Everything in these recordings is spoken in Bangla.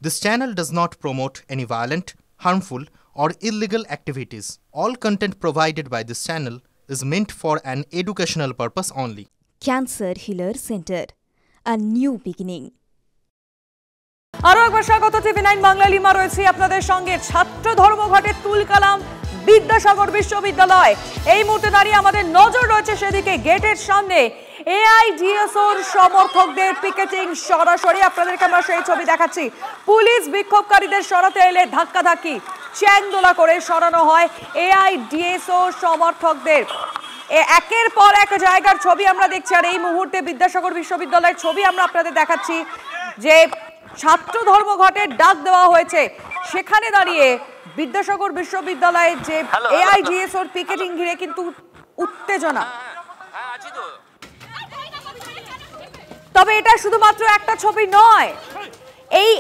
This channel does not promote any violent, harmful, or illegal activities. All content provided by this channel is meant for an educational purpose only. Cancer Healer Center, a new beginning. আরো একবার স্বাগত টিভি9 বাংলা লিমা রয়েছে আপনাদের সঙ্গে। ছাত্র ধর্মঘটে তুলকালাম বিদ্যাসাগর বিশ্ববিদ্যালয়। এই মুহূর্তে দাঁড়িয়ে আমাদের নজর রয়েছে সেদিকে, গেটের সামনে এআইডিএসওর সমর্থকদের পিকেটিং। সরাসরি আপনাদেরকে আমরা সেই ছবি দেখাচ্ছি। পুলিশ বিক্ষোভকারীদের সরাতে এলে ধাক্কাধাক্কি, চ্যাংদোলা করে সরানো হয় এআইডিএসও সমর্থকদের। একের পর এক জায়গার ছবি আমরা দেখছি, আর এই মুহূর্তে বিদ্যাসাগর বিশ্ববিদ্যালয়ের ছবি আমরা আপনাদের দেখাচ্ছি যে ছাত্র ধর্মঘটের ডাক দেওয়া হয়েছে। সেখানে দাঁড়িয়ে বিদ্যাসাগর বিশ্ববিদ্যালয়ের যে এআইডিএসওর পিকেটিং ঘিরে কিন্তু উত্তেজনা। তবে এটা শুধুমাত্র একটা ছবি নয়, এই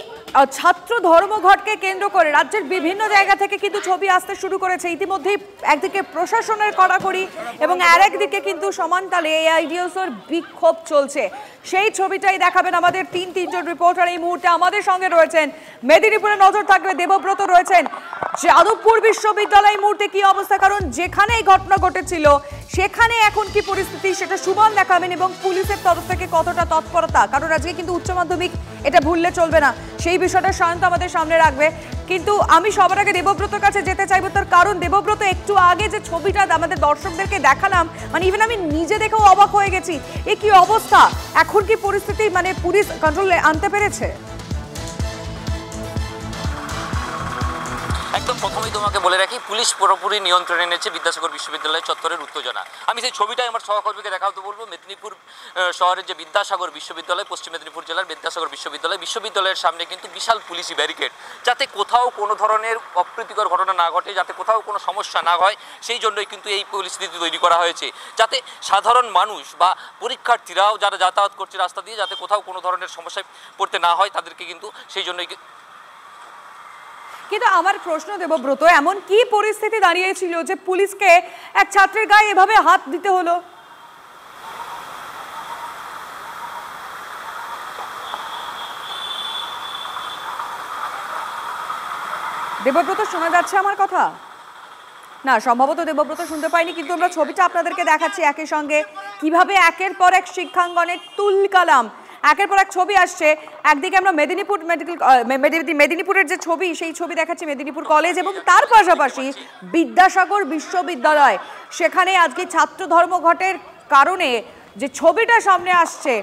ছাত্র ধর্মঘটকে কেন্দ্র করে রাজ্যের বিভিন্ন জায়গা থেকে কিন্তু ছবি আসতে শুরু করেছে। ইতিমধ্যেই একদিকে প্রশাসনের কড়াকড়ি এবং আর একদিকে কিন্তু সমান তালে এআইডিএসওর বিক্ষোভ চলছে। সেই ছবিটাই দেখাবেন আমাদের তিনজন রিপোর্টার এই মুহূর্তে আমাদের সঙ্গে রয়েছেন। মেদিনীপুরে নজর থাকবে, দেবব্রত রয়েছেন। যাদবপুর বিশ্ববিদ্যালয় এই মুহূর্তে কি অবস্থা, কারণ যেখানে এই ঘটনা ঘটেছিল সেখানে এখন কি পরিস্থিতি সেটা সুমন দেখাবেন, এবং পুলিশের তরফ থেকে কতটা তৎপরতা, কারণ আজকে কিন্তু উচ্চ মাধ্যমিক, এটা ভুললে চলবে না। সেই বিষয়টা সায়ন্ত আমাদের সামনে রাখবে। কিন্তু আমি সবার আগে দেবব্রতর কাছে যেতে চাইবো, তার কারণ দেবব্রত একটু আগে যে ছবিটা আমাদের দর্শকদেরকে দেখালাম, মানে ইভেন আমি নিজে দেখেও অবাক হয়ে গেছি। এ কি অবস্থা, এখন কি পরিস্থিতি মানে পুলিশ কন্ট্রোলে আনতে পেরেছে? একদম প্রথমেই তোমাকে বলে রাখি, পুলিশ পুরোপুরি নিয়ন্ত্রণে এনেছে বিদ্যাসাগর বিশ্ববিদ্যালয় চত্বরের উত্তেজনা। আমি সেই ছবিটাই আমার সহকর্মীকে দেখাতে বলবো। মেদিনীপুর শহরের যে বিদ্যাসাগর বিশ্ববিদ্যালয়, পশ্চিম মেদিনীপুর জেলার বিদ্যাসাগর বিশ্ববিদ্যালয়ের সামনে কিন্তু বিশাল পুলিশি ব্যারিকেড, যাতে কোথাও কোনো ধরনের অপ্রীতিকর ঘটনা না ঘটে, যাতে কোথাও কোনো সমস্যা না হয়, সেই জন্যই কিন্তু এই পরিস্থিতি তৈরি করা হয়েছে, যাতে সাধারণ মানুষ বা পরীক্ষার্থীরাও যারা যাতায়াত করছে রাস্তা দিয়ে, যাতে কোথাও কোনো ধরনের সমস্যায় পড়তে না হয় তাদেরকে কিন্তু সেই জন্যই। কিন্তু আমার প্রশ্ন দেবব্রত, এমন কি পরিস্থিতি দাঁড়িয়েছিল যে পুলিশকে এক ছাত্রের গায়ে এভাবে হাত দিতে হলো? দেবব্রত শোনা যাচ্ছে আমার কথা? না, সম্ভবত দেবব্রত শুনতে পাইনি, কিন্তু আমরা ছবিটা আপনাদেরকে দেখাচ্ছি একই সঙ্গে কিভাবে একের পর এক শিক্ষাঙ্গনের তুলকালাম। একের পর এক ছবি আসছে। একদিকে আমরা মেদিনীপুরের যে ছবি, সেই ছবি দেখাচ্ছি মেদিনীপুর কলেজ, এবং তার পাশাপাশি বিদ্যাসাগর বিশ্ববিদ্যালয়। সেখানে আজকে ছাত্র ধর্মঘটের কারণে যে ছবিটা সামনে আসছে,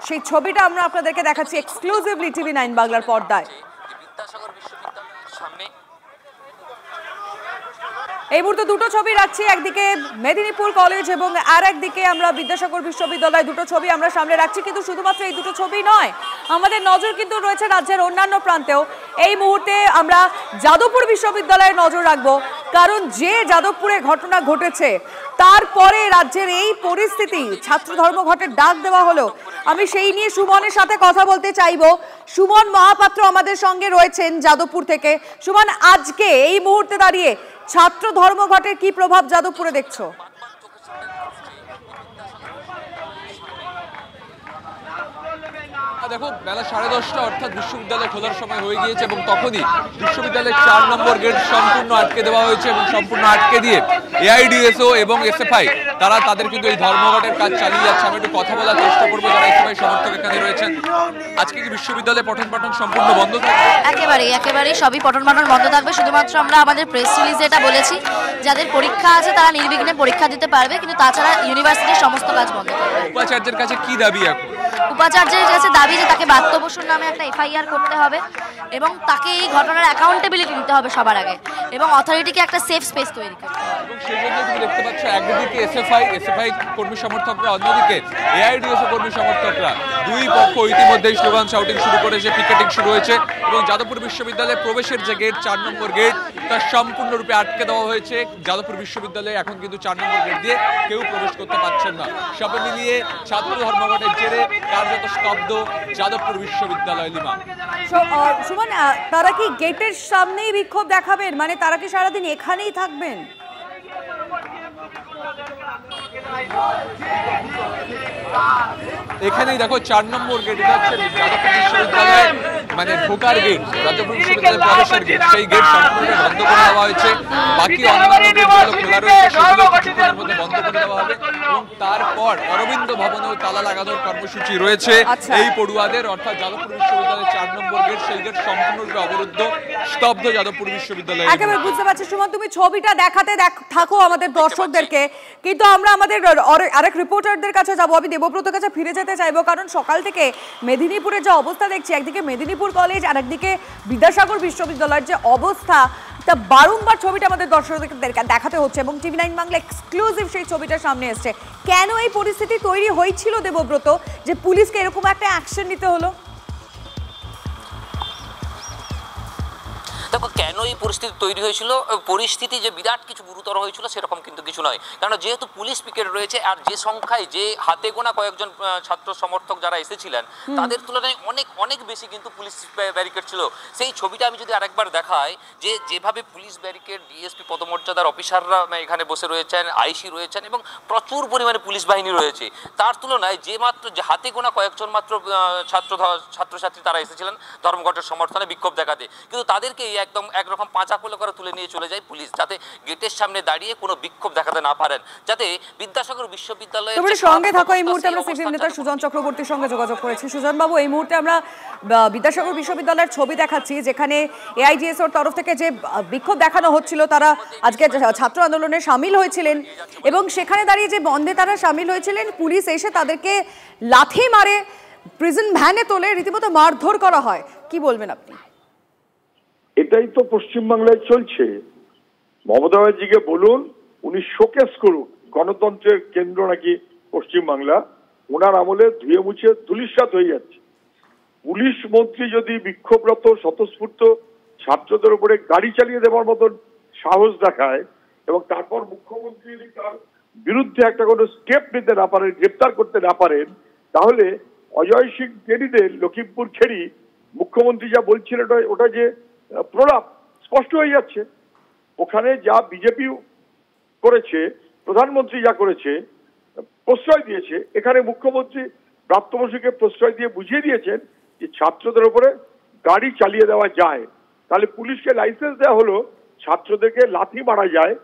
সেই ছবিটা আমরা আপনাদেরকে দেখাচ্ছি এক্সক্লুসিভলি টিভি9 বাংলার পর্দায়। এই মুহূর্তে দুটো ছবি রাখছি, একদিকে মেদিনীপুর কলেজ এবং আর একদিকে আমরা বিদ্যাসাগর বিশ্ববিদ্যালয়। দুটো ছবি আমরা সামনে রাখছি, কিন্তু শুধুমাত্র এই দুটো ছবি নয়, আমাদের নজর কিন্তু রয়েছে রাজ্যের অন্যান্য প্রান্তেও। এই মুহূর্তে আমরা যাদবপুর বিশ্ববিদ্যালয়ে নজর রাখবো, কারণ যে যাদবপুরে ঘটনা ঘটেছে তারপরে রাজ্যের এই পরিস্থিতি, ছাত্র ধর্মঘটের ডাক দেওয়া হলো। আমি সেই নিয়ে সুমনের সাথে কথা বলতে চাইবো। সুমন মহাপাত্র আমাদের সঙ্গে রয়েছেন যাদবপুর থেকে। সুমন, আজকে এই মুহূর্তে দাঁড়িয়ে ছাত্র ধর্মঘটের কি প্রভাব যাদবপুরে দেখছো? দেখো, বেলা 10:30 অর্থাৎ বিশ্ববিদ্যালয় খোলার সময় হয়ে গিয়েছে, এবং তখনই বিশ্ববিদ্যালয়ের 4 নম্বর গেট সম্পূর্ণ আটকে দেওয়া হয়েছে, এবং সম্পূর্ণ আটকে দিয়ে এআইডিএসও এবং এসএফআই তারা তাদের কিন্তু এই ধর্মঘটের কাজ চালিয়ে যাচ্ছে। আমি একটু কথা বলার চেষ্টা করবো যারা এসএফআই সমর্থক এখানে রয়েছেন। আজকে কি বিশ্ববিদ্যালয়ে পঠন পাঠন সম্পূর্ণ বন্ধ থাকবে? একেবারেই সবই পঠন পাঠন বন্ধ থাকবে। শুধুমাত্র আমরা আমাদের প্রেস রিলিজে এটা বলেছি, যাদের পরীক্ষা আছে তারা নির্বিঘ্নে পরীক্ষা দিতে পারবে, কিন্তু তাছাড়া ইউনিভার্সিটির সমস্ত কাজ বন্ধ থাকবে। উপাচার্যের কাছে কি দাবি এখন? উপাচার্যের কাছে দাবি যে তাকে বাদ্য বসুর নামে একটা এফআইআর করতে হবে, এবং তাকে এই ঘটনার অ্যাকাউন্টেবিলিটি নিতে হবে সবার আগে, এবং অথরিটিকে একটা সেফ স্পেস তৈরি করতে হবে। এবং সেই জন্য তুমি দেখতে পাচ্ছ একদিকে এসএফআই কর্মী সমর্থকরা, অন্যদিকে এআইডিএসও কর্মী সমর্থকরা, দুই পক্ষ ইতিমধ্যেই স্লোগান শাউটিং শুরু করেছে, পিকেটিং শুরু হয়েছে, এবং যাদবপুর বিশ্ববিদ্যালয়ে প্রবেশের যে গেট 4 নম্বর গেট, তা সম্পূর্ণরূপে আটকে দেওয়া হয়েছে। যাদবপুর বিশ্ববিদ্যালয়ে এখন কিন্তু 4 নম্বর গেট দিয়ে কেউ প্রবেশ করতে পারছেন না। সব মিলিয়ে ছাত্র ধর্মঘটের জেরে কার্যত স্তব্ধ যাদবপুর বিশ্ববিদ্যালয়। লিমা, সুমন, তারা কি গেটের সামনেই বিক্ষোভ দেখাবেন? মানে তারা কি সারাদিন এখানেই থাকবেন? এখানেই দেখো 4 নম্বর গেট, এটা হচ্ছে যাদবপুর বিশ্ববিদ্যালয়ের মানে ঢোকার গেট, যাদবপুর বিশ্ববিদ্যালয়ের প্রবেশের গেট, সেই গেট সম্পূর্ণ বন্ধ করে দেওয়া হয়েছে। বাকি অন্যান্য গেটগুলো খোলা রয়েছে, সেগুলো কিছুক্ষণের মধ্যে বন্ধ করে দেওয়া হবে এবং তারপর অরবিন্দ ভবনেও তালা লাগানোর কর্মসূচি রয়েছে এই পড়ুয়াদের, অর্থাৎ যাদবপুর বিশ্ববিদ্যালয়ের 4 নম্বর গেট, সেই গেট সম্পূর্ণরূপে অবরুদ্ধ, স্তব্ধ যাদবপুর বিশ্ববিদ্যালয়। একেবারে বুঝতে পারছি সুমন, তুমি ছবিটা দেখাতে থাকো আমাদের দর্শকদেরকে, কিন্তু আমরা আমাদের আরেক রিপোর্টারদের কাছে যাবো। আমি দেবব্রতর কাছে ফিরে যেতে চাইবো, কারণ সকাল থেকে মেদিনীপুরের যে অবস্থা দেখছি, একদিকে মেদিনীপুর কলেজ আর একদিকে বিদ্যাসাগর বিশ্ববিদ্যালয়ের যে অবস্থা, তা বারংবার ছবিটা আমাদের দর্শকদেরকে দেখাতে হচ্ছে এবং TV9 বাংলা এক্সক্লুসিভ সেই ছবিটা সামনে এসছে। কেন এই পরিস্থিতি তৈরি হয়েছিল দেবব্রত, যে পুলিশকে এরকম একটা অ্যাকশন নিতে হলো? দেখো কেন এই পরিস্থিতি তৈরি হয়েছিল, পরিস্থিতি যে বিরাট কিছু গুরুতর হয়েছিল সেরকম কিন্তু কিছু নয়। কারণ যেহেতু পুলিশ পিকেট রয়েছে আর যে সংখ্যায়, যে হাতে গোনা কয়েকজন ছাত্র সমর্থক যারা এসেছিলেন তাদের তুলনায় অনেক অনেক বেশি কিন্তু পুলিশ ব্যারিকেড ছিল। সেই ছবিটা আমি যদি আরেকবার দেখাই, যে যেভাবে পুলিশ ব্যারিকেড, ডিএসপি পদমর্যাদার অফিসাররা এখানে বসে রয়েছেন, আইসি রয়েছেন এবং প্রচুর পরিমাণে পুলিশ বাহিনী রয়েছে, তার তুলনায় যে মাত্র যে হাতে গোনা কয়েকজন মাত্র ছাত্রছাত্রী তারা এসেছিলেন ধর্মঘটের সমর্থনে বিক্ষোভ দেখাতে, কিন্তু তাদেরকে একদম একরকম পাঁচা কোলে করে তুলে নিয়ে চলে যায় পুলিশ, যাতে গেটের সামনে দাঁড়িয়ে কোনো বিক্ষোভ দেখাতে না পারেন, যাতে বিদ্যাসাগর বিশ্ববিদ্যালয়ের সঙ্গে থাকো। এই মুহূর্তে আমরা সিপিএম নেতা সুজন চক্রবর্তীর সঙ্গে যোগাযোগ করেছি। সুজন বাবু, এই মুহূর্তে আমরা বিদ্যাসাগর বিশ্ববিদ্যালয়ের ছবি দেখাচ্ছি, যেখানে এআইডিএসওর তরফ থেকে যে বিক্ষোভ দেখানো হচ্ছিল, তারা আজকে ছাত্র আন্দোলনে সামিল হয়েছিলেন এবং সেখানে দাঁড়িয়ে যে বন্ধে তারা সামিল হয়েছিলেন, পুলিশ এসে তাদেরকে লাথি মারে, প্রিজন ভ্যানে তোলে, রীতিমতো মারধর করা হয়। কি বলবেন আপনি? এটাই তো পশ্চিমবাংলায় চলছে। মমতা ব্যানার্জিকে বলুন, উনি শোকেস করুন, গণতন্ত্রের কেন্দ্র নাকি পশ্চিমবাংলা, ওনার আমলে ধুয়ে মুছে ধুলিস্যাৎ হয়ে যাচ্ছে। পুলিশ মন্ত্রী যদি বিক্ষোভরত স্বতঃস্ফূর্ত ছাত্রদের উপরে গাড়ি চালিয়ে দেওয়ার মতন সাহস দেখায় এবং তারপর মুখ্যমন্ত্রী যদি তার বিরুদ্ধে একটা কোনো স্টেপ নিতে না পারেন, গ্রেপ্তার করতে না পারেন, তাহলে অজয় সিং টেনিদের লখিমপুর ছেড়ি মুখ্যমন্ত্রী যা বলছিলেন ওটা যে প্রলাপ স্পষ্ট হয়ে যাচ্ছে। ওখানে যা বিজেপি করেছে, প্রধানমন্ত্রী যা করেছে, প্রশ্রয় দিয়েছে, এখানে মুখ্যমন্ত্রী ব্রাত্য বসুকে প্রশ্রয় দিয়ে বুঝিয়ে দিয়েছেন যে ছাত্রদের উপরে গাড়ি চালিয়ে দেওয়া যায়। তাহলে পুলিশকে লাইসেন্স দেওয়া হলো, ছাত্রদেরকে লাথি মারা যায়,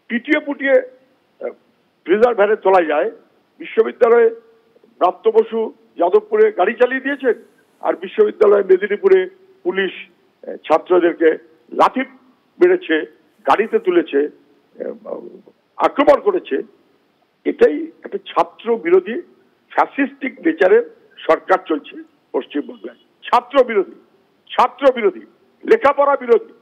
পিটিয়ে পুটিয়ে প্রিজার ভ্যানে তোলা যায়। বিশ্ববিদ্যালয়ে ব্রাত্য বসু যাদবপুরে গাড়ি চালিয়ে দিয়েছেন, আর বিশ্ববিদ্যালয়ে মেদিনীপুরে পুলিশ ছাত্রদেরকে লাথি মেরেছে, গাড়িতে তুলেছে, আক্রমণ করেছে। এটাই একটা ছাত্র বিরোধী ফ্যাসিস্টিক নেচারের সরকার চলছে পশ্চিমবাংলায়। ছাত্র বিরোধী, ছাত্র বিরোধী, লেখাপড়া বিরোধী,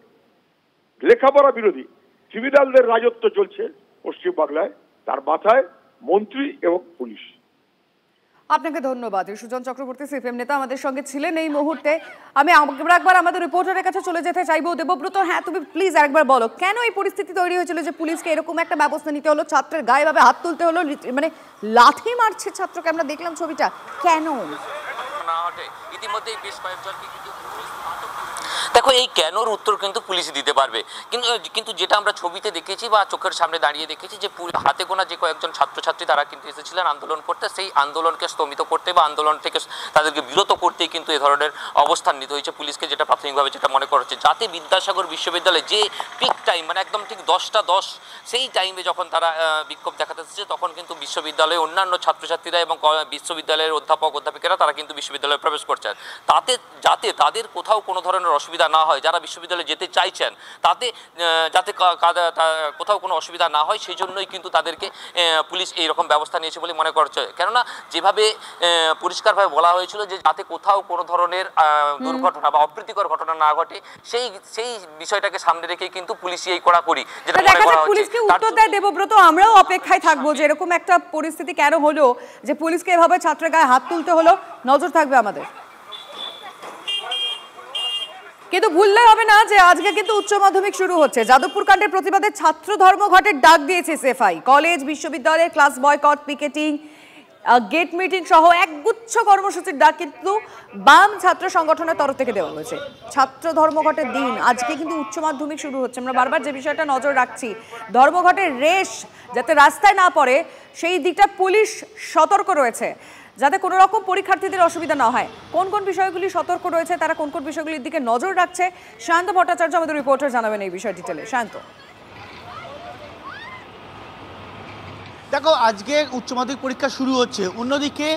লেখাপড়া বিরোধী ক্রিমিনালদের রাজত্ব চলছে পশ্চিমবাংলায়, তার মাথায় মন্ত্রী এবং পুলিশ। আপনাকে ধন্যবাদ। সুজন চক্রবর্তী সিপিএম নেতা আমাদের সঙ্গে ছিলেন এই মুহূর্তে। আমি একবার আমাদের রিপোর্টারের কাছে চলে যেতে চাইবো। দেবব্রত, হ্যাঁ তুমি প্লিজ আরেকবার বলো, কেন এই পরিস্থিতি তৈরি হয়েছিল যে পুলিশকে এরকম একটা ব্যবস্থা নিতে হলো, ছাত্রের গায়ে ভাবে হাত তুলতে হলো, মানে লাথি মারছে ছাত্রকে, আমরা দেখলাম ছবিটা, কেন? ইতিমধ্যেই বেশ কয়েকজনকে কিন্তু দেখো, এই কেনর উত্তর কিন্তু পুলিশ দিতে পারবে, কিন্তু যেটা আমরা ছবিতে দেখেছি বা চোখের সামনে দাঁড়িয়ে দেখেছি, যে হাতে গোনা যে কয়েকজন ছাত্রছাত্রী তারা কিন্তু এসেছিলেন আন্দোলন করতে, সেই আন্দোলনকে স্তমিত করতে বা আন্দোলন থেকে তাদেরকে বিরত করতেই কিন্তু এ ধরনের অবস্থান নিতে হয়েছে পুলিশকে, যেটা প্রাথমিকভাবে যেটা মনে করা হচ্ছে। যাতে বিদ্যাসাগর বিশ্ববিদ্যালয়ে যে পিক টাইম, মানে একদম ঠিক 10টা 10 সেই টাইমে যখন তারা বিক্ষোভ দেখাতে এসেছে, তখন কিন্তু বিশ্ববিদ্যালয়ে অন্যান্য ছাত্রছাত্রীরা এবং বিশ্ববিদ্যালয়ের অধ্যাপক অধ্যাপিকারা তারা কিন্তু বিশ্ববিদ্যালয়ে প্রবেশ করছেন, তাতে যাতে তাদের কোথাও কোনো ধরনের অসুবিধা না হয়, যারা বিশ্ববিদ্যালয়ে যেতে চাইছেন তাতে যাতে কোথাও কোনো অসুবিধা না হয়, সেই জন্যই কিন্তু তাদেরকে পুলিশ এইরকম ব্যবস্থা নিয়েছে বলে মনে করছে। কেননা যেভাবে পরিষ্কারভাবে বলা হয়েছিল যে যাতে কোথাও কোনো ধরনের দুর্ঘটনা বা অপ্রীতিকর ঘটনা না ঘটে, সেই বিষয়টাকে সামনে রেখে কিন্তু পুলিশ এই কড়াকড়ি যেটা মনে করা হচ্ছে। পুলিশকে উত্তর দেয় দেবব্রত, আমরাও অপেক্ষায় থাকবো যে এরকম একটা পরিস্থিতি কেন হলো, যে পুলিশকে এভাবে ছাত্রের গায়ে হাত তুলতে হলো। নজর থাকবে আমাদের। কিন্তু ভুললে হবে না যে আজকে কিন্তু উচ্চ মাধ্যমিক শুরু হচ্ছে। যাদবপুর কাণ্ডের প্রতিবাদে ছাত্র ধর্মঘটের ডাক দিয়েছে এসএফআই। কলেজ, বিশ্ববিদ্যালয়ের class boycott, picketing, gate meeting সহ একগুচ্ছ কর্মসূচির ডাক কিন্তু বাম ছাত্র সংগঠনের তরফ থেকে দেওয়া হয়েছে। ছাত্র ধর্মঘটের দিন আজকে কিন্তু উচ্চ মাধ্যমিক শুরু হচ্ছে। আমরা বারবার যে বিষয়টা নজর রাখছি, ধর্মঘটের রেশ যাতে রাস্তায় না পড়ে সেই দিকটা পুলিশ সতর্ক রয়েছে। যাতে কোনো রকম পরীক্ষার্থীদের অসুবিধা না হয়। কোন কোন বিষয়গুলি সতর্ক রয়েছে, তারা কোন কোন বিষয়গুলির দিকে নজর রাখছে, শান্ত ভট্টাচার্য আমাদের রিপোর্টার জানাবেন এই বিষয় ডিটেলে। শান্ত। দেখো, আজকে উচ্চ মাধ্যমিক পরীক্ষা শুরু হচ্ছে, অন্যদিকে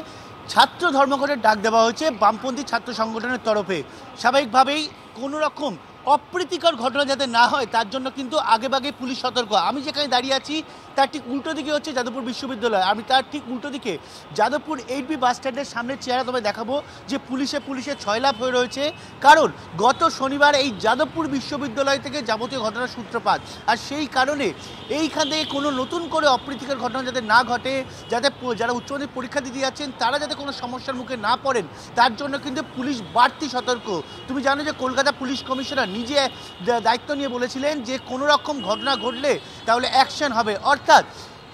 ছাত্র ধর্মঘটের ডাক দেওয়া হয়েছে বামপন্থী ছাত্র সংগঠনের তরফে। স্বাভাবিকভাবেই কোনো রকম অপ্রীতিকর ঘটনা যাতে না হয় তার জন্য কিন্তু আগেভাগে পুলিশ সতর্ক। আমি যেখানে দাঁড়িয়ে আছি তার ঠিক উল্টো দিকে হচ্ছে যাদবপুর বিশ্ববিদ্যালয়। আমি তার ঠিক উল্টো দিকে যাদবপুর 8B বাস স্ট্যান্ডের সামনের চেহারা তোমায় দেখাবো যে পুলিশে ছয়লাভ হয়ে রয়েছে। কারণ গত শনিবার এই যাদবপুর বিশ্ববিদ্যালয় থেকে যাবতীয় ঘটনার সূত্রপাত, আর সেই কারণে এইখান থেকে কোনো নতুন করে অপ্রীতিকর ঘটনা যাতে না ঘটে, যাতে যারা উচ্চ মাধ্যমিক পরীক্ষা দিতে যাচ্ছেন তারা যাতে কোনো সমস্যার মুখে না পড়েন, তার জন্য কিন্তু পুলিশ বাড়তি সতর্ক। তুমি জানো যে কলকাতা পুলিশ কমিশনার নিজে দায়িত্ব নিয়ে বলেছিলেন যে কোনো রকম ঘটনা ঘটলে তাহলে অ্যাকশন হবে, অর্থাৎ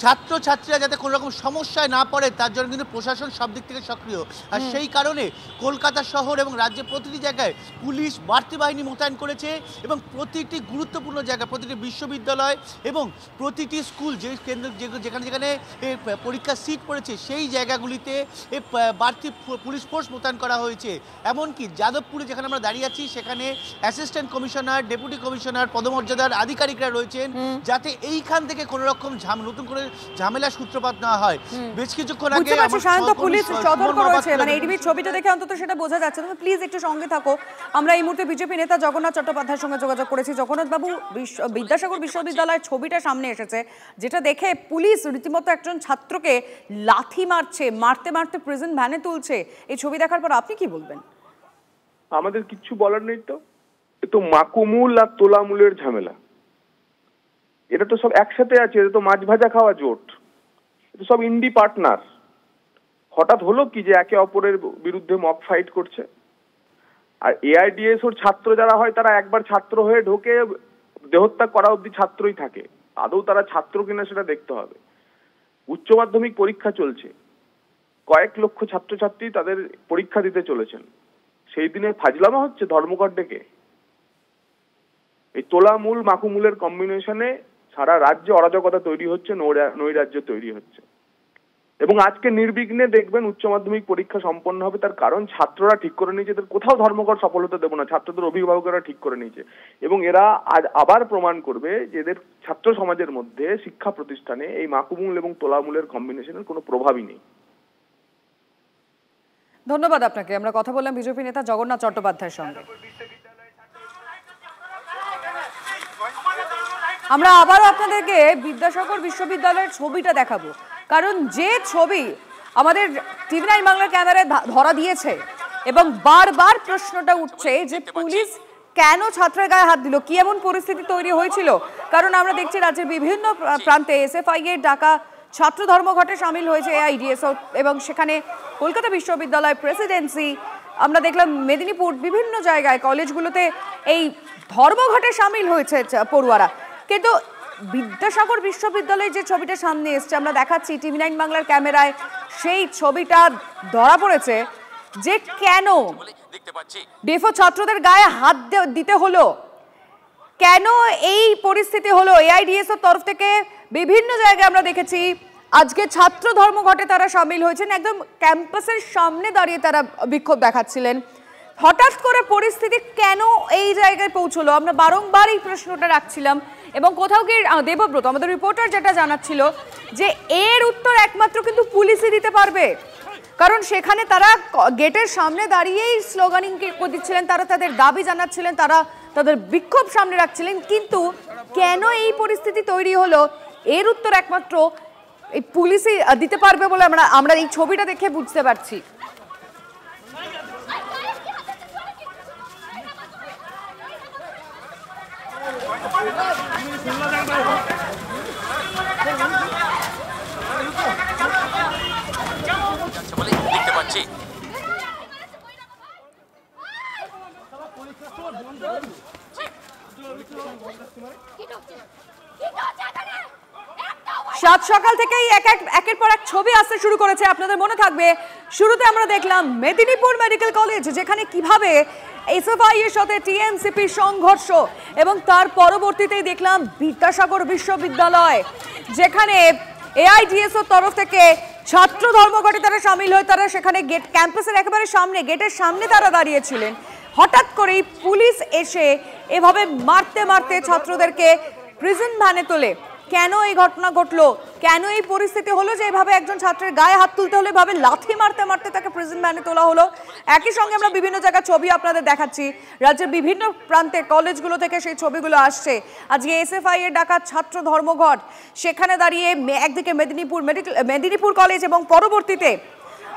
ছাত্রছাত্রীরা যাতে কোনো রকম সমস্যায় না পড়ে তার জন্য কিন্তু প্রশাসন সব দিক থেকে সক্রিয়। আর সেই কারণে কলকাতা শহর এবং রাজ্যের প্রতিটি জায়গায় পুলিশ বাড়তি বাহিনী মোতায়েন করেছে এবং প্রতিটি গুরুত্বপূর্ণ জায়গা, প্রতিটি বিশ্ববিদ্যালয় এবং প্রতিটি স্কুল যে কেন্দ্র যেখানে যেখানে পরীক্ষার সিট পড়েছে সেই জায়গাগুলিতে বাড়তি পুলিশ ফোর্স মোতায়েন করা হয়েছে। এমনকি যাদবপুরে যেখানে আমরা দাঁড়িয়ে আছি সেখানে অ্যাসিস্ট্যান্ট কমিশনার, ডেপুটি কমিশনার পদমর্যাদার আধিকারিকরা রয়েছেন, যাতে এইখান থেকে কোনো রকম নতুন করে ঝামেলা সূত্রপাত না হয়। বেশ কিছুক্ষণ আগে পুলিশ সতর্ক রয়েছে, মানে এইটিভির ছবিটা দেখে অন্তত সেটা বোঝা যাচ্ছে। তুমি প্লিজ একটু সঙ্গে থাকো। আমরা এই মুহূর্তে বিজেপি নেতা জগন্নাথ চট্টোপাধ্যায়ের সঙ্গে যোগাযোগ করেছি। জগন্নাথ বাবু, বিদ্যাসাগর বিশ্ববিদ্যালয়ের ছবিটা সামনে এসেছে, যেটা দেখে পুলিশ রীতিমতো একজন ছাত্রকে লাথি মারছে, মারতে মারতে প্রিজন ভ্যানে তুলছে। এই ছবি দেখার পর আপনি কি বলবেন? আমাদের কিচ্ছু বলার নেই, তো মাকুমুল আর তোলামুলের ঝামেলা, এটা তো সব একসাথে আছে, এটা তো মাছ ভাজা খাওয়া জোট, এটা সব ইন্ডি পার্টনার। হঠাৎ হলো কি যে একে অপরের বিরুদ্ধে মক ফাইট করছে। আর এআইডিএস ওর ছাত্র যারা হয় তারা একবার ছাত্র হয়ে ঢোকে, দেহত্যাগ করা অবধি ছাত্রই থাকে। আদৌ তারা ছাত্র কিনা সেটা দেখতে হবে। উচ্চ মাধ্যমিক পরীক্ষা চলছে, কয়েক লক্ষ ছাত্রছাত্রী তাদের পরীক্ষা দিতে চলেছেন, সেই দিনে ফাজলামা হচ্ছে ধর্মঘট ডেকে। এই তোলামূল মাকুমূলের কম্বিনেশনে সারা রাজ্যে অরাজকতা তৈরি হচ্ছে, নৈরাজ্য তৈরি হচ্ছে। এবং আজকে নির্বিঘ্নে দেখবেন উচ্চ মাধ্যমিক পরীক্ষা সম্পন্ন হবে, তার কারণ ছাত্ররা ঠিক করে নিয়েছে এদের কোথাও ধর্মঘট সফল হতে দেবো না। ছাত্রদের অভিভাবকরা ঠিক করে নিয়েছে এবং এরা আজ আবার প্রমাণ করবে যে এদের ছাত্র সমাজের মধ্যে শিক্ষা প্রতিষ্ঠানে এই মাকুমূল এবং তোলামূলের কম্বিনেশনের কোনো প্রভাবই নেই। ধন্যবাদ আপনাকে। আমরা কথা বললাম বিজেপি নেতা জগন্নাথ চট্টোপাধ্যায়ের সঙ্গে। আমরা আবারও আপনাদেরকে বিদ্যাসাগর বিশ্ববিদ্যালয়ের ছবিটা দেখাবো, কারণ যে ছবি আমাদের টিভি9 বাংলার ক্যামেরায় ধরা দিয়েছে এবং বারবার প্রশ্নটা উঠছে যে পুলিশ কেন ছাত্রের গায়ে হাত দিল, কি এমন পরিস্থিতি তৈরি হয়েছিল। কারণ আমরা দেখছি রাজ্যের বিভিন্ন প্রান্তে এসএফআই এর ডাকা ছাত্র ধর্মঘটে সামিল হয়েছে এআইডিএস এবং সেখানে কলকাতা বিশ্ববিদ্যালয়, প্রেসিডেন্সি, আমরা দেখলাম মেদিনীপুর, বিভিন্ন জায়গায় কলেজগুলোতে এই ধর্মঘটে সামিল হয়েছে পড়ুয়ারা। কিন্তু বিদ্যাসাগর বিশ্ববিদ্যালয়ে যে ছবিটা সামনে এসছে, আমরা দেখাচ্ছি টিভি9 বাংলার ক্যামেরায়, সেই ছবিটা ধরা পড়েছে যে কেন ডেফো ছাত্রদের গায়ে হাত দিতে হলো, কেন এই পরিস্থিতি হলো। এআইডিএস এর তরফ থেকে বিভিন্ন জায়গায় আমরা দেখেছি আজকে ছাত্র ধর্মঘটে তারা সামিল হয়েছেন, একদম ক্যাম্পাসের সামনে দাঁড়িয়ে তারা বিক্ষোভ দেখাচ্ছিলেন। হঠাৎ করে পরিস্থিতি কেন এই জায়গায় পৌঁছলো, আমরা বারংবার এই প্রশ্নটা রাখছিলাম এবং কোথাও গিয়ে দেবব্রত আমাদের রিপোর্টার যেটা জানাচ্ছিল যে এর উত্তর একমাত্র কিন্তু পুলিশই দিতে পারবে, কারণ সেখানে তারা গেটের সামনে দাঁড়িয়েই স্লোগানিং দিচ্ছিলেন, তারা তাদের দাবি জানাচ্ছিলেন, তারা তাদের বিক্ষোভ সামনে রাখছিলেন। কিন্তু কেন এই পরিস্থিতি তৈরি হলো এর উত্তর একমাত্র এই পুলিশই দিতে পারবে বলে আমরা এই ছবিটা দেখে বুঝতে পারছি। দেখতে পাচ্ছি সাত সকাল থেকেই একের পর এক ছবি আসতে শুরু করেছে। আপনাদের মনে থাকবে শুরুতে আমরা দেখলাম মেদিনীপুর মেডিকেল কলেজ, যেখানে কিভাবে এসএফআই এর সাথে টিএমসিপির সংঘর্ষ, এবং তার পরবর্তীতেই দেখলাম বিদ্যাসাগর বিশ্ববিদ্যালয়, যেখানে এআইডিএস এর তরফ থেকে ছাত্র ধর্মঘটে তারা সামিল হয়, তারা সেখানে গেট ক্যাম্পাসের একেবারে সামনে, গেটের সামনে তারা দাঁড়িয়েছিলেন। হঠাৎ করেই পুলিশ এসে এভাবে মারতে মারতে ছাত্রদেরকে প্রিজন ভ্যানে তোলে। কেন এই ঘটনা ঘটলো, কেন এই পরিস্থিতি হলো যে এভাবে একজন ছাত্রের গায়ে হাত তুলতে হলো, এভাবে লাথি মারতে মারতে তাকে প্রিজন ভ্যানে তোলা হলো? একই সঙ্গে আমরা বিভিন্ন জায়গায় ছবি আপনাদের দেখাচ্ছি, রাজ্যের বিভিন্ন প্রান্তে কলেজগুলো থেকে সেই ছবিগুলো আসছে। আজকে এসএফআই এর ডাকা ছাত্র ধর্মঘট, সেখানে দাঁড়িয়ে একদিকে মেদিনীপুর কলেজ এবং পরবর্তীতে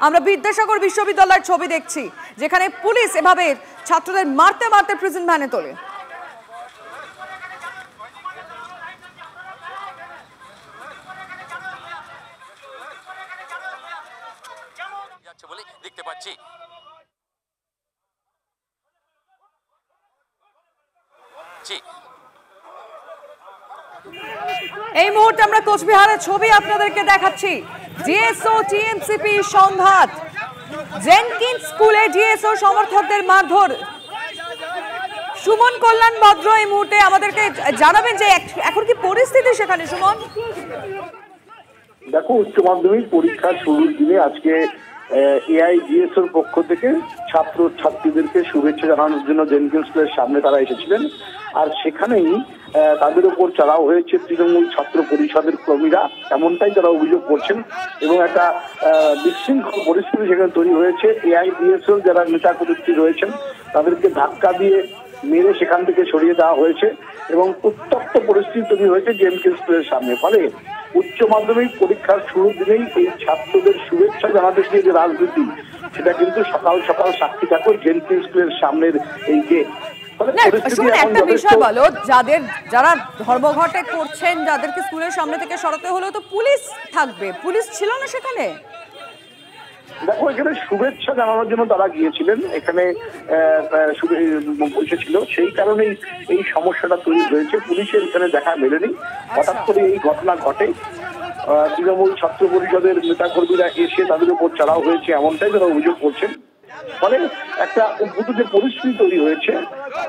আমরা বিদ্যাসাগর বিশ্ববিদ্যালয়ের ছবি দেখছি, যেখানে পুলিশ এভাবে ছাত্রদের মারতে মারতে প্রিজন ভ্যানে তোলে। বলে দেখতে পাচ্ছি। এই মুহূর্তে আমরা কোচবিহারের ছবি আপনাদেরকে দেখাচ্ছি। ডিএসও টিএমসিপি সংঘাত, জেনকিন্স স্কুলে ডিএসও সমর্থকদের মারধর। সুমন কল্যাণ ভদ্র এই মুহূর্তে আমাদেরকে জানাবেন যে এখন কি পরিস্থিতি সেখানে। সুমন, দেখো, উচ্চ মাধ্যমিক পরীক্ষা শুরুর দিনে আজকে এআইডিএসওর পক্ষ থেকে ছাত্র ছাত্রীদেরকে শুভেচ্ছা জানানোর জন্য জেনকিন্স স্কুলের সামনে তারা এসেছিলেন। আর সেখানেই তাদের উপর চড়াও হয়েছে তৃণমূল ছাত্র পরিষদের কর্মীরা, এমনটাই তারা অভিযোগ করছেন। এবং একটা বিশৃঙ্খল পরিস্থিতি সেখানে তৈরি হয়েছে। এআইডিএসওর যারা নেতা কর্মী রয়েছেন তাদেরকে ধাক্কা দিয়ে মেরে সেখান থেকে সরিয়ে দেওয়া হয়েছে এবং উত্তপ্ত পরিস্থিতি তৈরি হয়েছে জেনকিন্স স্কুলের সামনে। ফলে উচ্চ মাধ্যমিক পরীক্ষার শুরুর দিনেই এই ছাত্রদের শুভেচ্ছা জানাতে গিয়ে যে রাজনীতি, সেটা কিন্তু সকাল সকাল সাক্ষী থাকো জেনকিন্স স্কুলের সামনের এই গেট। একটা বিষয় বলো, যারা ধর্মঘটে করছেন, যাদেরকে স্কুলের সামনে থেকে সরাতে হলো, তো পুলিশ থাকবে, পুলিশ ছিল না সেখানে? দেখো, এখানে শুভেচ্ছা জানানোর জন্য তারা গিয়েছিলেন, এখানে বসেছিল, সেই কারণেই এই সমস্যাটা তৈরি হয়েছে। পুলিশের এখানে দেখা মেলেনি, হঠাৎ করে এই ঘটনা ঘটে। তৃণমূল ছাত্র পরিষদের নেতাকর্মীরা এসে তাদের উপর চড়াও হয়েছে, এমনটাই তারা অভিযোগ করছেন। ফলে একটা উদ্ভূত পরিস্থিতি তৈরি হয়েছে।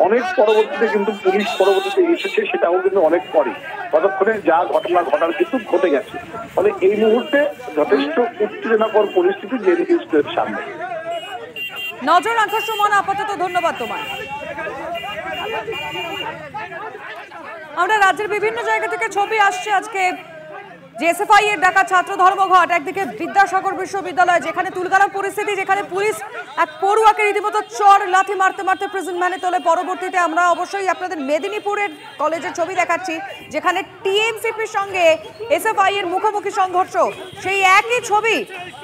অনেক পরবর্তীতে কিন্তু পুলিশ পরবর্তীতে এসেছে, সেটাও কিন্তু অনেক পরে, ততক্ষণে যা ঘটনা ঘটার কিন্তু ঘটে গেছে। ফলে এই মুহূর্তে যথেষ্ট উত্তেজনাকর পরিস্থিতি জেনকিন্স স্কুলের সামনে। নজর রাখার সময় আপাতত ধন্যবাদ তোমায়। আমরা রাজ্যের বিভিন্ন জায়গা থেকে ছবি আসছে আজকে এসএফআই এর ডাকা ছাত্র ধর্মঘট। একদিকে বিদ্যাসাগর বিশ্ববিদ্যালয়, যেখানে তুলকালাম পরিস্থিতি, যেখানে পুলিশ এক পড়ুয়াকে রীতিমতো চড় লাথি মারতে মারতে প্রিজন ভ্যানে তোলে। পরবর্তীতে আমরা অবশ্যই আপনাদের মেদিনীপুরের কলেজের ছবি দেখাচ্ছি, যেখানে টিএমসিপির সঙ্গে এসএফআই এর মুখোমুখি সংঘর্ষ। সেই একই ছবি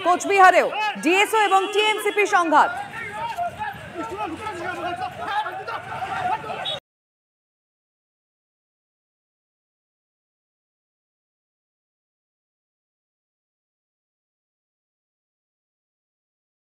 কোচবিহারেও ডিএসও এবং টিএমসিপি সংঘাত।